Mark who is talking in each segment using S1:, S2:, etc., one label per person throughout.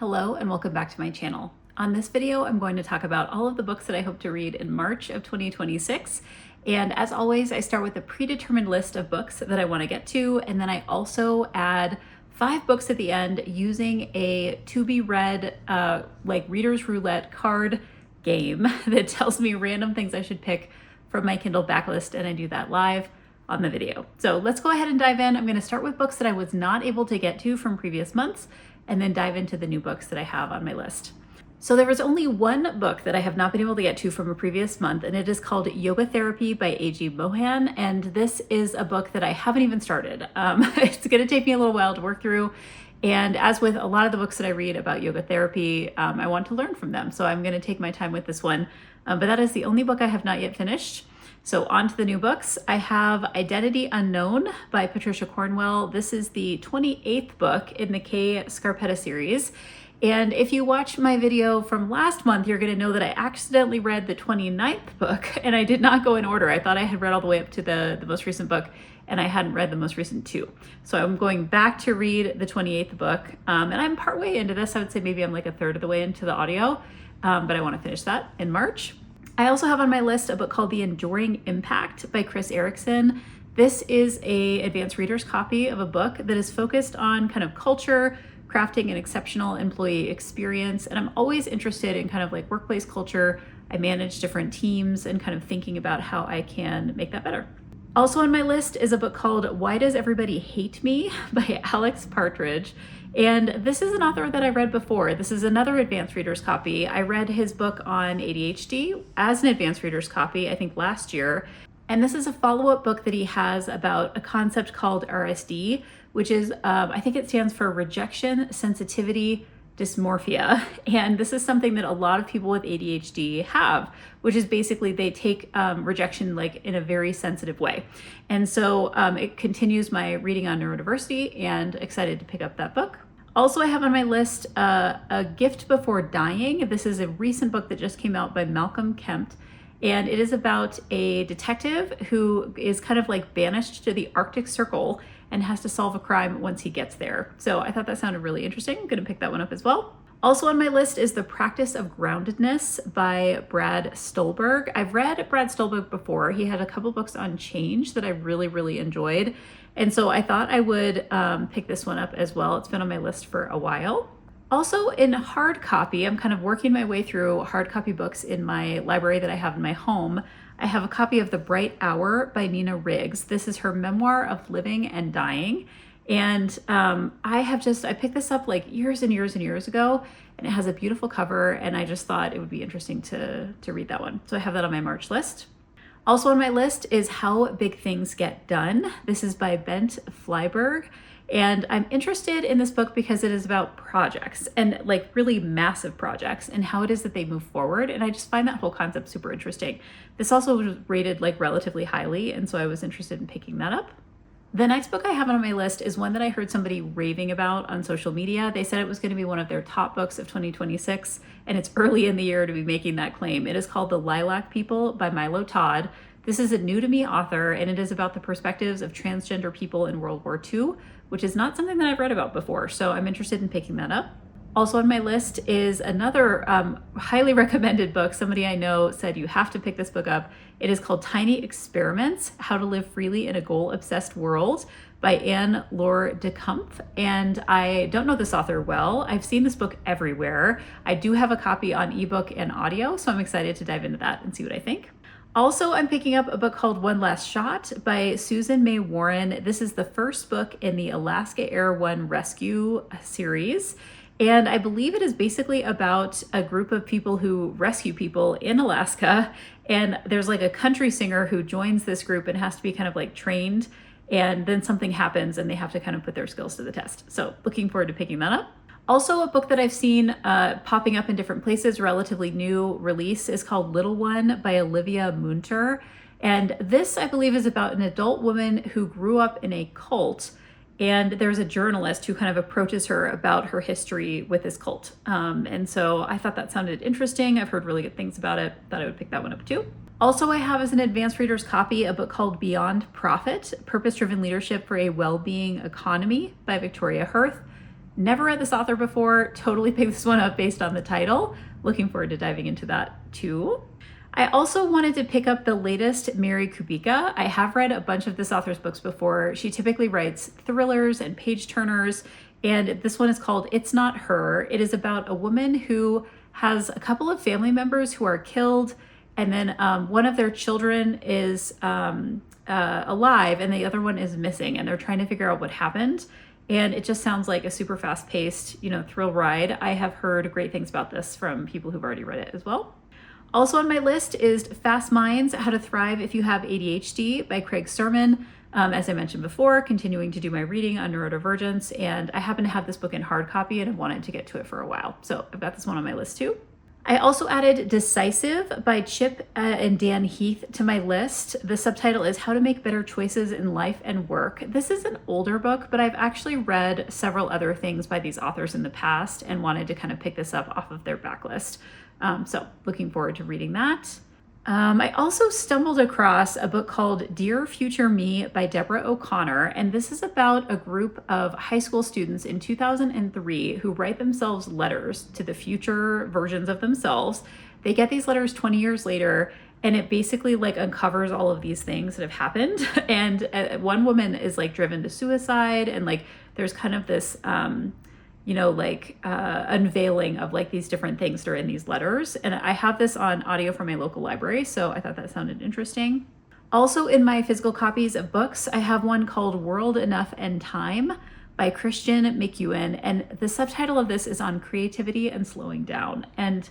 S1: Hello and welcome back to my channel. On this video, I'm going to talk about all of the books that I hope to read in March of 2026. And as always, I start with a predetermined list of books that I want to get to, and then I also add 5 books at the end using a to be read like reader's roulette card game that tells me random things I should pick from my Kindle backlist, and I do that live on the video. So let's go ahead and dive in. I'm going to start with books that I was not able to get to from previous months, and then dive into the new books that I have on my list. So there was only one book that I have not been able to get to from a previous month, and it is called Yoga Therapy by A.G. Mohan. And this is a book that I haven't even started. It's going to take me a little while to work through. And as with a lot of the books that I read about yoga therapy, I want to learn from them. So I'm going to take my time with this one. But that is the only book I have not yet finished. So on to the new books. I have Identity Unknown by Patricia Cornwell. This is the 28th book in the K. Scarpetta series. And if you watch my video from last month, you're going to know that I accidentally read the 29th book, and I did not go in order. I thought I had read all the way up to the most recent book, and I hadn't read the most recent 2. So I'm going back to read the 28th book, and I'm partway into this. I would say maybe I'm like a third of the way into the audio, but I want to finish that in March. I also have on my list a book called The Enduring Impact by Chris Erickson. This is an advanced reader's copy of a book that is focused on kind of culture, crafting an exceptional employee experience. And I'm always interested in kind of like workplace culture. I manage different teams and kind of thinking about how I can make that better. Also on my list is a book called Why Does Everybody Hate Me by Alex Partridge. And this is an author that I read before. This is another advanced reader's copy. I read his book on ADHD as an advanced reader's copy, I think last year. And this is a follow-up book that he has about a concept called RSD, which is, I think it stands for Rejection Sensitivity Dysmorphia. And this is something that a lot of people with ADHD have, which is basically they take rejection like in a very sensitive way. And so it continues my reading on neurodiversity, and excited to pick up that book. Also, I have on my list A Gift Before Dying. This is a recent book that just came out by Malcolm Kemp. And it is about a detective who is kind of like banished to the Arctic Circle and has to solve a crime once he gets there. So I thought that sounded really interesting. I'm gonna pick that one up as well. Also on my list is The Practice of Groundedness by Brad Stulberg. I've read Brad Stulberg before. He had a couple books on change that I really enjoyed. And so I thought I would pick this one up as well. It's been on my list for a while. Also in hard copy, I'm kind of working my way through hard copy books in my library that I have in my home. I have a copy of The Bright Hour by Nina Riggs. This is her memoir of living and dying. And I picked this up like years and years ago, and it has a beautiful cover, and I just thought it would be interesting to read that one. So I have that on my March list. Also on my list is How Big Things Get Done. This is by Bent Flyberg. And I'm interested in this book because it is about projects, and like really massive projects, and how it is that they move forward. And I just find that whole concept super interesting. This also was rated like relatively highly, and so I was interested in picking that up. The next book I have on my list is one that I heard somebody raving about on social media. They said it was going to be one of their top books of 2026, and it's early in the year to be making that claim. It is called The Lilac People by Milo Todd. This is a new to me author, and it is about the perspectives of transgender people in World War II, which is not something that I've read about before, so I'm interested in picking that up. Also on my list is another highly recommended book. Somebody I know said you have to pick this book up. It is called Tiny Experiments, How to Live Freely in a Goal-Obsessed World by Anne-Laure Decumpf. And I don't know this author well. I've seen this book everywhere. I do have a copy on ebook and audio, so I'm excited to dive into that and see what I think. Also, I'm picking up a book called One Last Shot by Susan May Warren. This is the first book in the Alaska Air One Rescue series. And I believe it is basically about a group of people who rescue people in Alaska. And there's like a country singer who joins this group and has to be kind of like trained. And then something happens and they have to kind of put their skills to the test. So looking forward to picking that up. Also, a book that I've seen popping up in different places, relatively new release, is called Little One by Olivia Munter. And this, I believe, is about an adult woman who grew up in a cult. And there's a journalist who kind of approaches her about her history with this cult. And so I thought that sounded interesting. I've heard really good things about it. Thought I would pick that one up too. Also, I have as an advanced reader's copy a book called Beyond Profit, Purpose-Driven Leadership for a Well-Being Economy by Victoria Hurth. Never read this author before, totally picked this one up based on the title. Looking forward to diving into that too. I also wanted to pick up the latest Mary Kubica. I have read a bunch of this author's books before. She typically writes thrillers and page turners, and this one is called It's Not Her. It is about a woman who has a couple of family members who are killed, and then one of their children is alive and the other one is missing, and they're trying to figure out what happened. And it just sounds like a super fast-paced, thrill ride. I have heard great things about this from people who've already read it as well. Also on my list is Fast Minds, How to Thrive If You Have ADHD by Craig Sermon. As I mentioned before, continuing to do my reading on neurodivergence, and I happen to have this book in hard copy and have wanted to get to it for a while. So I've got this one on my list too. I also added Decisive by Chip and Dan Heath to my list. The subtitle is How to Make Better Choices in Life and Work. This is an older book, but I've actually read several other things by these authors in the past and wanted to kind of pick this up off of their backlist. So looking forward to reading that. I also stumbled across a book called Dear Future Me by Deborah O'Connor, and this is about a group of high school students in 2003 who write themselves letters to the future versions of themselves. They get these letters 20 years later, and it basically like uncovers all of these things that have happened. And one woman is like driven to suicide, and like there's kind of this unveiling of like these different things that are in these letters. And I have this on audio from my local library, so I thought that sounded interesting. Also in my physical copies of books, I have one called World Enough and Time by Christian McEwen. And the subtitle of this is on creativity and slowing down. And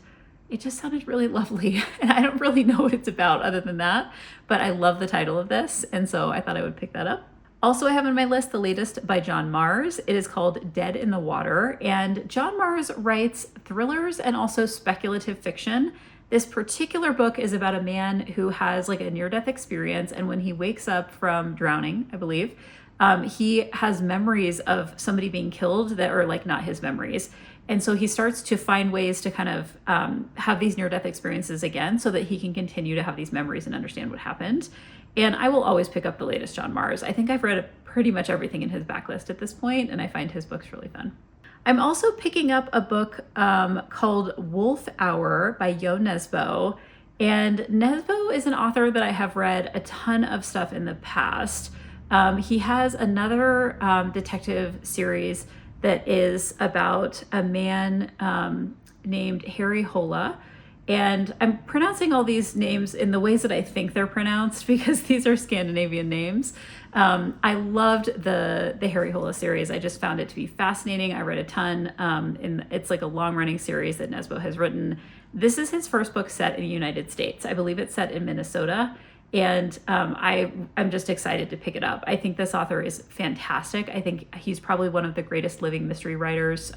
S1: it just sounded really lovely. And I don't really know what it's about other than that, but I love the title of this. And so I thought I would pick that up. Also, I have on my list the latest by John Mars. It is called Dead in the Water, and John Mars writes thrillers and also speculative fiction. This particular book is about a man who has like a near-death experience, and when he wakes up from drowning, I believe, he has memories of somebody being killed that are like not his memories. And so he starts to find ways to kind of have these near-death experiences again so that he can continue to have these memories and understand what happened. And I will always pick up the latest John Mars. I think I've read pretty much everything in his backlist at this point, and I find his books really fun. I'm also picking up a book called Wolf Hour by Yo Nesbo. And Nesbo is an author that I have read a ton of stuff in the past. He has another detective series that is about a man named Harry Hola. And I'm pronouncing all these names in the ways that I think they're pronounced because these are Scandinavian names. I loved the Harry Hola series. I just found it to be fascinating. I read a ton. It's like a long-running series that Nesbo has written. This is his first book set in the United States. I believe it's set in Minnesota. And I'm just excited to pick it up. I think this author is fantastic. I think he's probably one of the greatest living mystery writers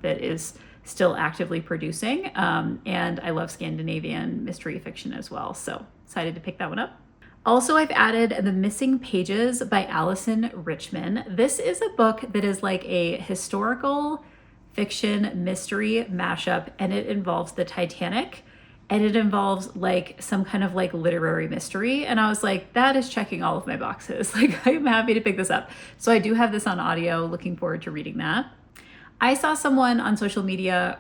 S1: that is still actively producing. And I love Scandinavian mystery fiction as well. So excited to pick that one up. Also, I've added The Missing Pages by Allison Richman. This is a book that is like a historical fiction mystery mashup, and it involves the Titanic, and it involves like some kind of like literary mystery. And I was like, that is checking all of my boxes. Like, I'm happy to pick this up. So I do have this on audio, looking forward to reading that. I saw someone on social media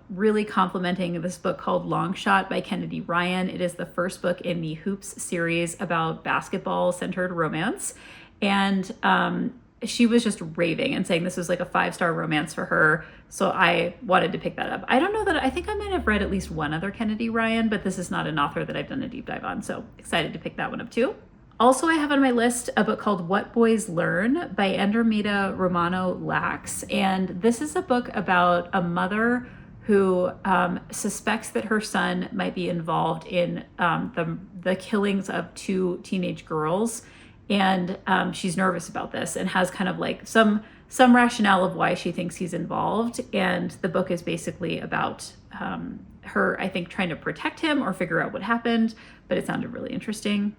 S1: really complimenting this book called Long Shot by Kennedy Ryan. It is the first book in the Hoops series about basketball-centered romance. And she was just raving and saying this was like a 5-star romance for her. So I wanted to pick that up. I don't know that, I think I might have read at least one other Kennedy Ryan, but this is not an author that I've done a deep dive on. So excited to pick that one up too. Also, I have on my list a book called What Boys Learn by Andromeda Romano Lax. And this is a book about a mother who suspects that her son might be involved in the killings of 2 teenage girls. And she's nervous about this and has kind of like some rationale of why she thinks he's involved. And the book is basically about her, I think, trying to protect him or figure out what happened, but it sounded really interesting.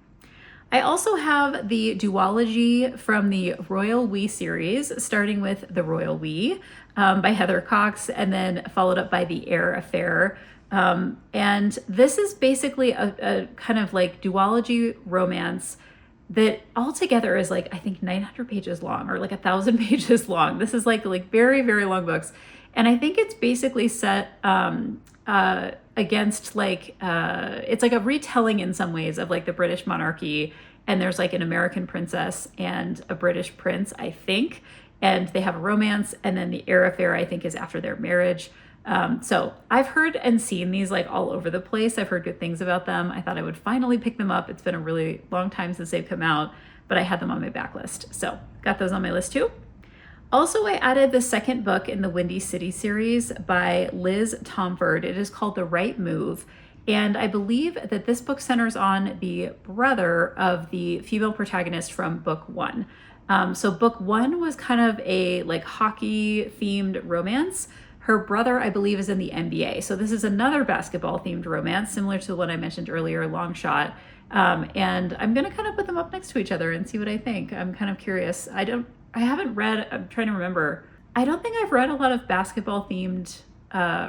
S1: I also have the duology from the Royal We series, starting with The Royal We by Heather Cox, and then followed up by The Heir Affair. And this is basically a kind of like duology romance that altogether is like, I think 900 pages long or like 1,000 pages long. This is like very, very long books. And I think it's basically set against it's like a retelling in some ways of like the British monarchy. And there's like an American princess and a British prince, I think. And they have a romance. And then the heir affair, I think, is after their marriage. So I've heard and seen these like all over the place. I've heard good things about them. I thought I would finally pick them up. It's been a really long time since they've come out, but I had them on my backlist. So got those on my list too. Also, I added the second book in the Windy City series by Liz Tomford. It is called The Right Move. And I believe that this book centers on the brother of the female protagonist from book one. So book one was kind of a like hockey themed romance. Her brother, I believe, is in the NBA. So this is another basketball themed romance, similar to the one I mentioned earlier, Long Shot. And I'm going to kind of put them up next to each other and see what I think. I'm kind of curious. I'm trying to remember. I don't think I've read a lot of basketball themed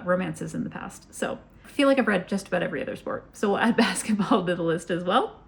S1: romances in the past. So I feel like I've read just about every other sport. So we'll add basketball to the list as well.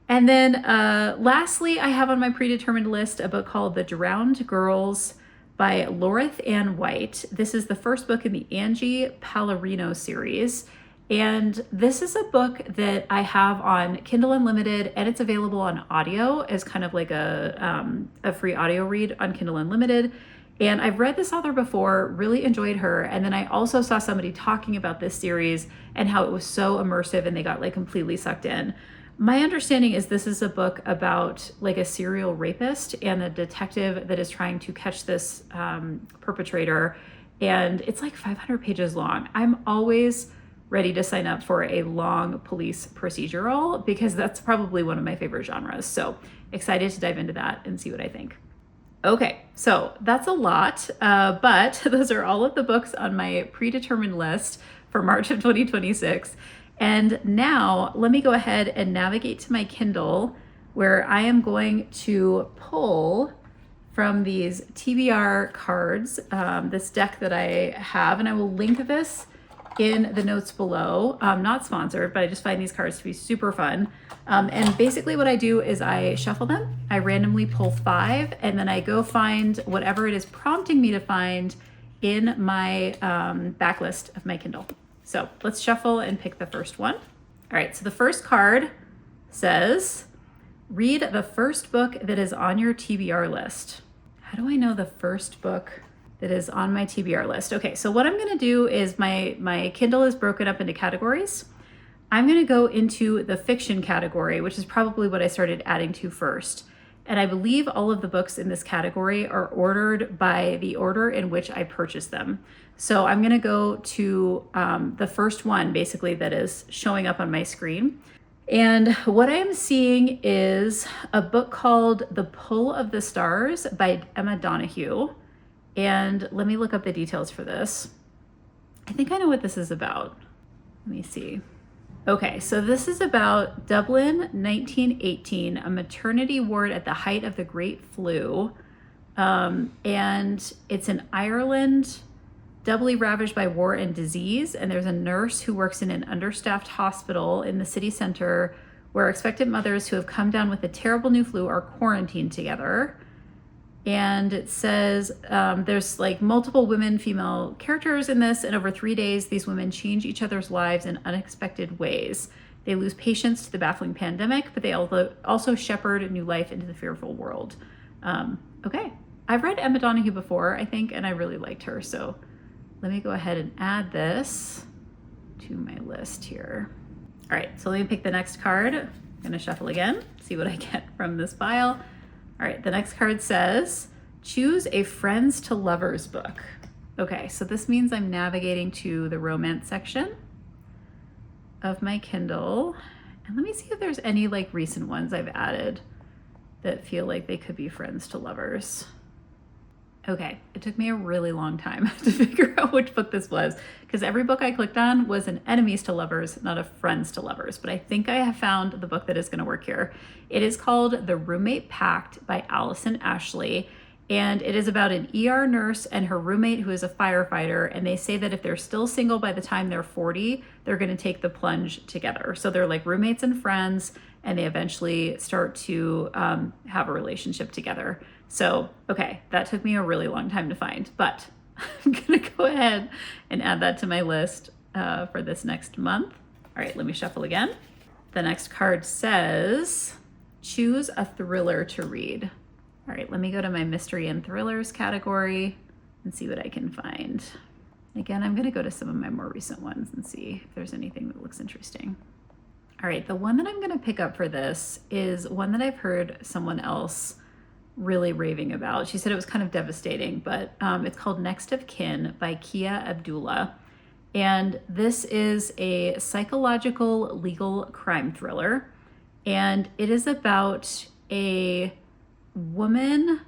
S1: And then lastly, I have on my predetermined list a book called The Drowned Girls by Lorith Ann White. This is the first book in the Angie Pallarino series. And this is a book that I have on Kindle Unlimited, and it's available on audio as kind of like a free audio read on Kindle Unlimited. And I've read this author before, really enjoyed her. And then I also saw somebody talking about this series and how it was so immersive and they got like completely sucked in. My understanding is this is a book about like a serial rapist and a detective that is trying to catch this perpetrator. And it's like 500 pages long. I'm always ready to sign up for a long police procedural because that's probably one of my favorite genres. So excited to dive into that and see what I think. Okay, so that's a lot, but those are all of the books on my predetermined list for March of 2026. And now let me go ahead and navigate to my Kindle where I am going to pull from these TBR cards, this deck that I have, and I will link this in the notes below. Not sponsored, but I just find these cards to be super fun. And basically what I do is I shuffle them, I randomly pull 5, and then I go find whatever it is prompting me to find in my backlist of my Kindle. So let's shuffle and pick the first one. All right, so the first card says, read the first book that is on your TBR list. How do I know the first book that is on my TBR list? Okay, so what I'm gonna do is my Kindle is broken up into categories. I'm gonna go into the fiction category, which is probably what I started adding to first. And I believe all of the books in this category are ordered by the order in which I purchased them. So I'm gonna go to the first one, basically, that is showing up on my screen. And what I am seeing is a book called The Pull of the Stars by Emma Donoghue. And let me look up the details for this. I think I know what this is about. Let me see. Okay, so this is about Dublin, 1918, a maternity ward at the height of the Great Flu. And it's in Ireland, doubly ravaged by war and disease. And there's a nurse who works in an understaffed hospital in the city center where expectant mothers who have come down with a terrible new flu are quarantined together. And it says there's like multiple female characters in this, and over 3 days, these women change each other's lives in unexpected ways. They lose patience to the baffling pandemic, but they also shepherd a new life into the fearful world. Okay, I've read Emma Donoghue before, I think, and I really liked her. So let me go ahead and add this to my list here. All right, so let me pick the next card. I'm gonna shuffle again, see what I get from this pile. All right, the next card says, choose a friends to lovers book. Okay, so this means I'm navigating to the romance section of my Kindle. And let me see if there's any like recent ones I've added that feel like they could be friends to lovers. Okay, it took me a really long time to figure out which book this was because every book I clicked on was an enemies to lovers, not a friends to lovers. But I think I have found the book that is going to work here. It is called The Roommate Pact by Allison Ashley. And it is about an ER nurse and her roommate who is a firefighter. And they say that if they're still single by the time they're 40, they're going to take the plunge together. So they're like roommates and friends. and they eventually start to have a relationship together. So, okay, that took me a really long time to find, but I'm gonna go ahead and add that to my list for this next month. All right, let me shuffle again. The next card says, choose a thriller to read. All right, let me go to my mystery and thrillers category and see what I can find. Again, I'm gonna go to some of my more recent ones and see if there's anything that looks interesting. All right, the one that I'm gonna pick up for this is one that I've heard someone else really raving about. She said it was kind of devastating, but it's called Next of Kin by Kia Abdullah. And this is a psychological legal crime thriller. And it is about a woman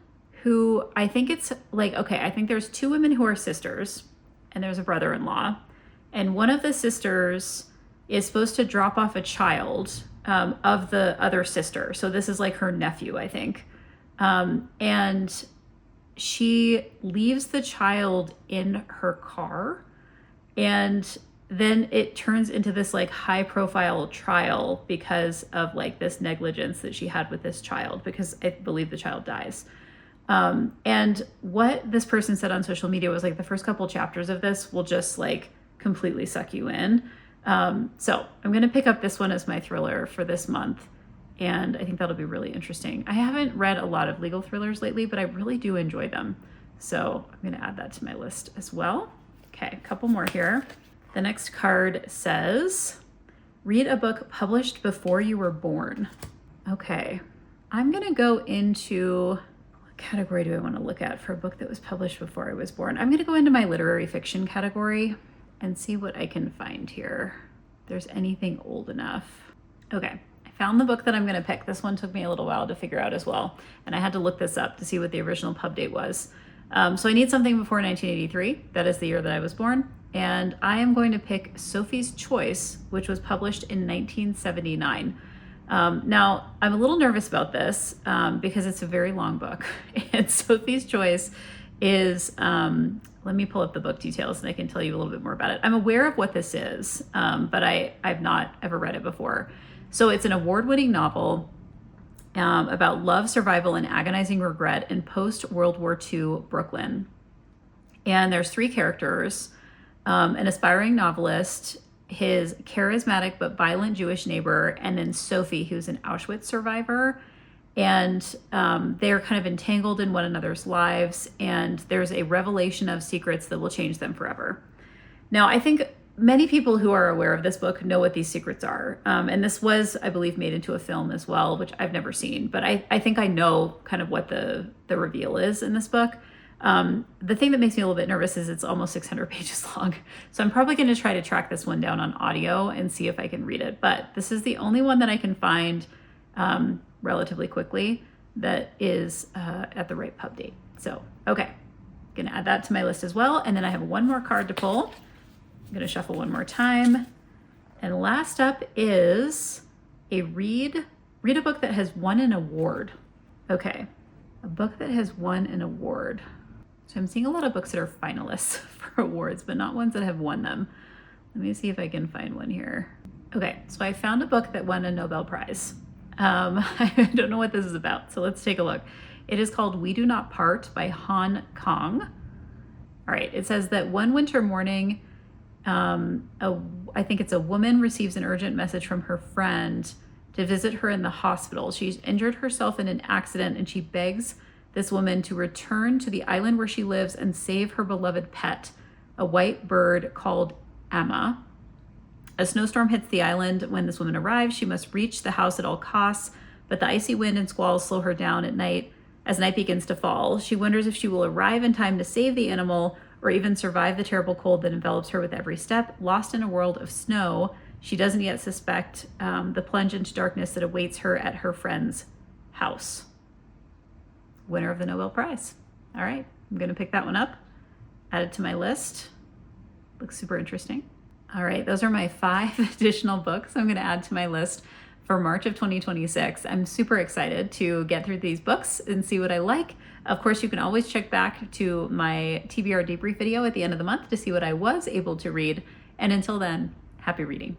S1: who, I think it's like, okay, I think there's two women who are sisters and there's a brother-in-law. And one of the sisters is supposed to drop off a child of the other sister. So this is like her nephew, I think. And she leaves the child in her car, and then it turns into this like high profile trial because of like this negligence that she had with this child, because I believe the child dies. And what this person said on social media was like, the first couple chapters of this will just like completely suck you in. So I'm going to pick up this one as my thriller for this month. And I think that'll be really interesting. I haven't read a lot of legal thrillers lately, but I really do enjoy them. So I'm going to add that to my list as well. Okay, a couple more here. The next card says, read a book published before you were born. Okay, I'm going to go into, what category do I want to look at for a book that was published before I was born? I'm going to go into my literary fiction category and see what I can find here. If there's anything old enough. Okay. Found the book that I'm going to pick. This one took me a little while to figure out as well. And I had to look this up to see what the original pub date was. So I need something before 1983. That is the year that I was born. And I am going to pick Sophie's Choice, which was published in 1979. Now, I'm a little nervous about this because it's a very long book. And Sophie's Choice is, let me pull up the book details and I can tell you a little bit more about it. I'm aware of what this is, but I've not ever read it before. So it's an award-winning novel about love, survival, and agonizing regret in post-World War II Brooklyn. And there's three characters, an aspiring novelist, his charismatic but violent Jewish neighbor, and then Sophie, who's an Auschwitz survivor. And they're kind of entangled in one another's lives, and there's a revelation of secrets that will change them forever. Now, I think many people who are aware of this book know what these secrets are. And this was, I believe, made into a film as well, which I've never seen. But I think I know kind of what the reveal is in this book. The thing that makes me a little bit nervous is it's almost 600 pages long. So I'm probably going to try to track this one down on audio and see if I can read it. But this is the only one that I can find relatively quickly that is at the right pub date. So, okay. Going to add that to my list as well. And then I have one more card to pull. I'm going to shuffle one more time. And last up is read a book that has won an award. Okay, a book that has won an award. So I'm seeing a lot of books that are finalists for awards, but not ones that have won them. Let me see if I can find one here. Okay, so I found a book that won a Nobel Prize. I don't know what this is about, so let's take a look. It is called We Do Not Part by Han Kang. All right, it says that one winter morning, I think it's a woman receives an urgent message from her friend to visit her in the hospital. She's injured herself in an accident, and she begs this woman to return to the island where she lives and save her beloved pet, a white bird called Emma. A snowstorm hits the island. When this woman arrives, she must reach the house at all costs, but the icy wind and squalls slow her down at night. As night begins to fall, she wonders if she will arrive in time to save the animal or even survive the terrible cold that envelops her with every step. Lost in a world of snow, she doesn't yet suspect the plunge into darkness that awaits her at her friend's house. Winner of the Nobel Prize. All right, I'm going to pick that one up, add it to my list. Looks super interesting. All right, those are my 5 additional books I'm going to add to my list for March of 2026. I'm super excited to get through these books and see what I like. Of course, you can always check back to my TBR debrief video at the end of the month to see what I was able to read. And until then, happy reading.